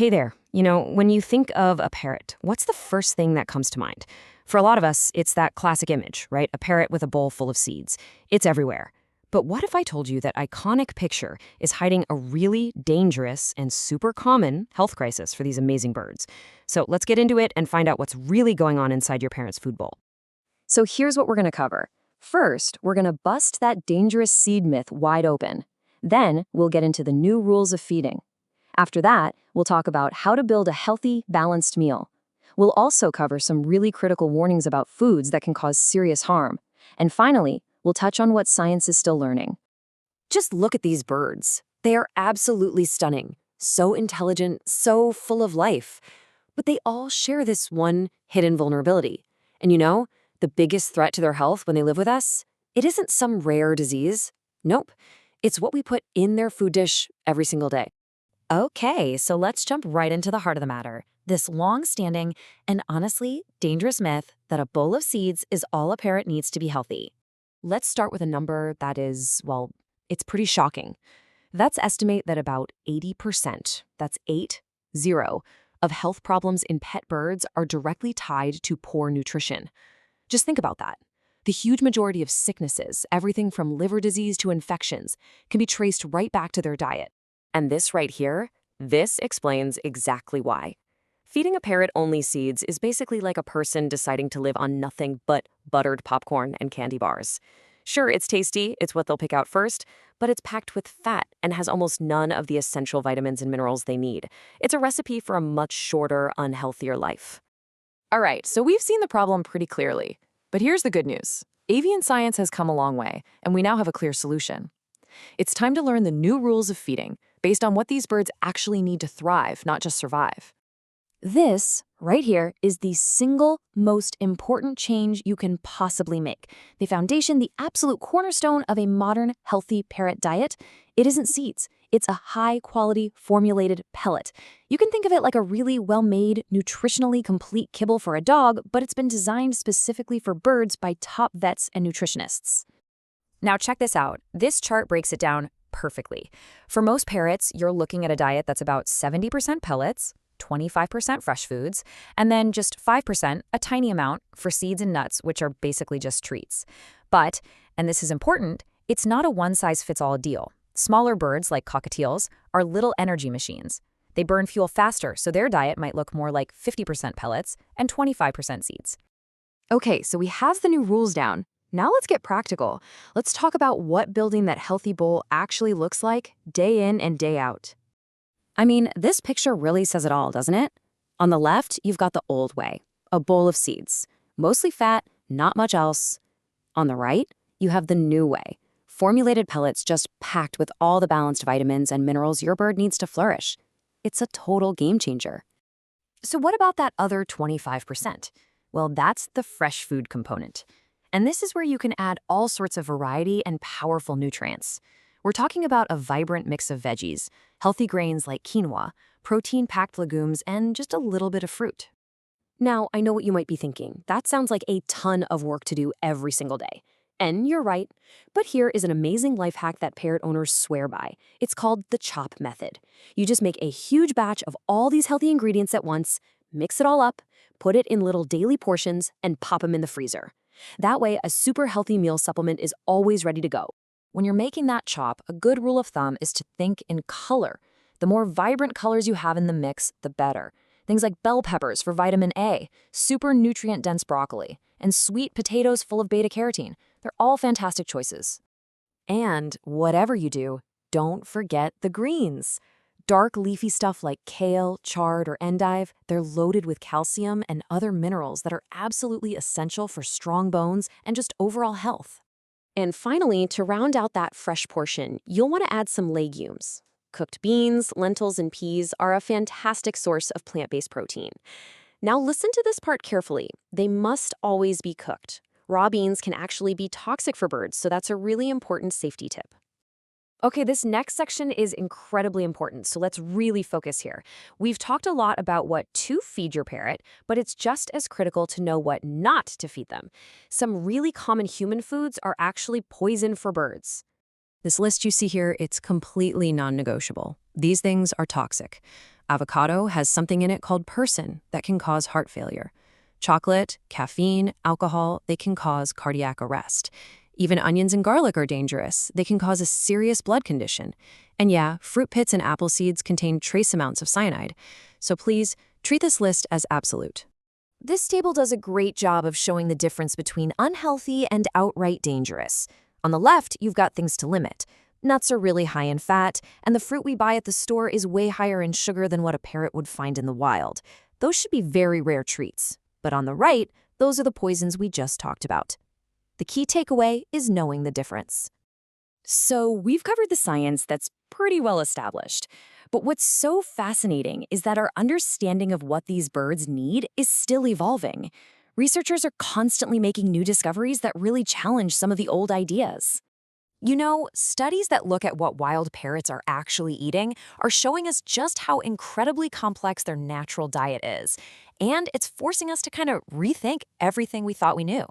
Hey there. When you think of a parrot, what's the first thing that comes to mind? For a lot of us, it's that classic image, right? A parrot with a bowl full of seeds. It's everywhere. But what if I told you that iconic picture is hiding a really dangerous and super common health crisis for these amazing birds? So let's get into it and find out what's really going on inside your parrot's food bowl. So here's what we're going to cover. First, we're going to bust that dangerous seed myth wide open. Then, we'll get into the new rules of feeding. After that, we'll talk about how to build a healthy, balanced meal. We'll also cover some really critical warnings about foods that can cause serious harm. And finally, we'll touch on what science is still learning. Just look at these birds. They are absolutely stunning. So intelligent, so full of life. But they all share this one hidden vulnerability. And the biggest threat to their health when they live with us? It isn't some rare disease. Nope. It's what we put in their food dish every single day. Okay, so let's jump right into the heart of the matter. This long-standing and honestly dangerous myth that a bowl of seeds is all a parrot needs to be healthy. Let's start with a number that is, it's pretty shocking. Vets estimate that about 80%, that's 80, of health problems in pet birds are directly tied to poor nutrition. Just think about that. The huge majority of sicknesses, everything from liver disease to infections, can be traced right back to their diet. And this right here, this explains exactly why. Feeding a parrot only seeds is basically like a person deciding to live on nothing but buttered popcorn and candy bars. Sure, it's tasty, it's what they'll pick out first, but it's packed with fat and has almost none of the essential vitamins and minerals they need. It's a recipe for a much shorter, unhealthier life. All right, so we've seen the problem pretty clearly. But here's the good news. Avian science has come a long way, and we now have a clear solution. It's time to learn the new rules of feeding, based on what these birds actually need to thrive, not just survive. This, right here, is the single most important change you can possibly make. The foundation, the absolute cornerstone of a modern, healthy parrot diet. It isn't seeds. It's a high-quality, formulated pellet. You can think of it like a really well-made, nutritionally complete kibble for a dog, but it's been designed specifically for birds by top vets and nutritionists. Now check this out. This chart breaks it down perfectly. For most parrots, you're looking at a diet that's about 70% pellets, 25% fresh foods, and then just 5%, a tiny amount, for seeds and nuts, which are basically just treats. But, and this is important, it's not a one-size-fits-all deal. Smaller birds, like cockatiels, are little energy machines. They burn fuel faster, so their diet might look more like 50% pellets and 25% seeds. Okay, so we have the new rules down. Now let's get practical. Let's talk about what building that healthy bowl actually looks like day in and day out. I mean, this picture really says it all, doesn't it? On the left, you've got the old way, a bowl of seeds, mostly fat, not much else. On the right, you have the new way, formulated pellets just packed with all the balanced vitamins and minerals your bird needs to flourish. It's a total game changer. So what about that other 25%? Well, that's the fresh food component. And this is where you can add all sorts of variety and powerful nutrients. We're talking about a vibrant mix of veggies, healthy grains like quinoa, protein-packed legumes, and just a little bit of fruit. Now, I know what you might be thinking. That sounds like a ton of work to do every single day. And you're right. But here is an amazing life hack that parrot owners swear by. It's called the chop method. You just make a huge batch of all these healthy ingredients at once, mix it all up, put it in little daily portions, and pop them in the freezer. That way, a super healthy meal supplement is always ready to go. When you're making that chop, a good rule of thumb is to think in color. The more vibrant colors you have in the mix, the better. Things like bell peppers for vitamin A, super nutrient-dense broccoli, and sweet potatoes full of beta-carotene. They're all fantastic choices. And whatever you do, don't forget the greens. Dark leafy stuff like kale, chard, or endive, they're loaded with calcium and other minerals that are absolutely essential for strong bones and just overall health. And finally, to round out that fresh portion, you'll want to add some legumes. Cooked beans, lentils, and peas are a fantastic source of plant-based protein. Now listen to this part carefully. They must always be cooked. Raw beans can actually be toxic for birds, so that's a really important safety tip. Okay, this next section is incredibly important, so let's really focus here. We've talked a lot about what to feed your parrot, but it's just as critical to know what not to feed them. Some really common human foods are actually poison for birds. This list you see here, it's completely non-negotiable. These things are toxic. Avocado has something in it called persin that can cause heart failure. Chocolate, caffeine, alcohol, they can cause cardiac arrest. Even onions and garlic are dangerous. They can cause a serious blood condition. And yeah, fruit pits and apple seeds contain trace amounts of cyanide. So please, treat this list as absolute. This table does a great job of showing the difference between unhealthy and outright dangerous. On the left, you've got things to limit. Nuts are really high in fat, and the fruit we buy at the store is way higher in sugar than what a parrot would find in the wild. Those should be very rare treats. But on the right, those are the poisons we just talked about. The key takeaway is knowing the difference. So we've covered the science that's pretty well established. But what's so fascinating is that our understanding of what these birds need is still evolving. Researchers are constantly making new discoveries that really challenge some of the old ideas. You know, studies that look at what wild parrots are actually eating are showing us just how incredibly complex their natural diet is. And it's forcing us to kind of rethink everything we thought we knew.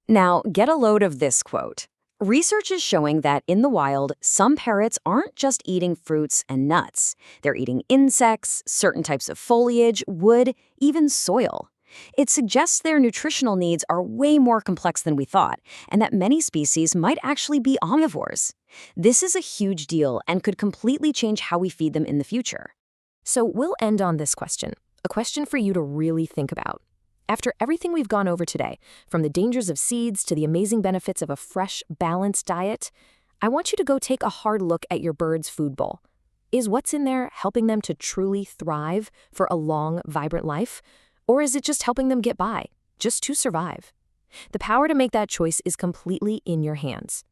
Now, get a load of this quote. Research is showing that in the wild, some parrots aren't just eating fruits and nuts. They're eating insects, certain types of foliage, wood, even soil. It suggests their nutritional needs are way more complex than we thought, and that many species might actually be omnivores. This is a huge deal and could completely change how we feed them in the future. So we'll end on this question, a question for you to really think about. After everything we've gone over today, from the dangers of seeds to the amazing benefits of a fresh, balanced diet, I want you to go take a hard look at your bird's food bowl. Is what's in there helping them to truly thrive for a long, vibrant life? Or is it just helping them get by, just to survive? The power to make that choice is completely in your hands.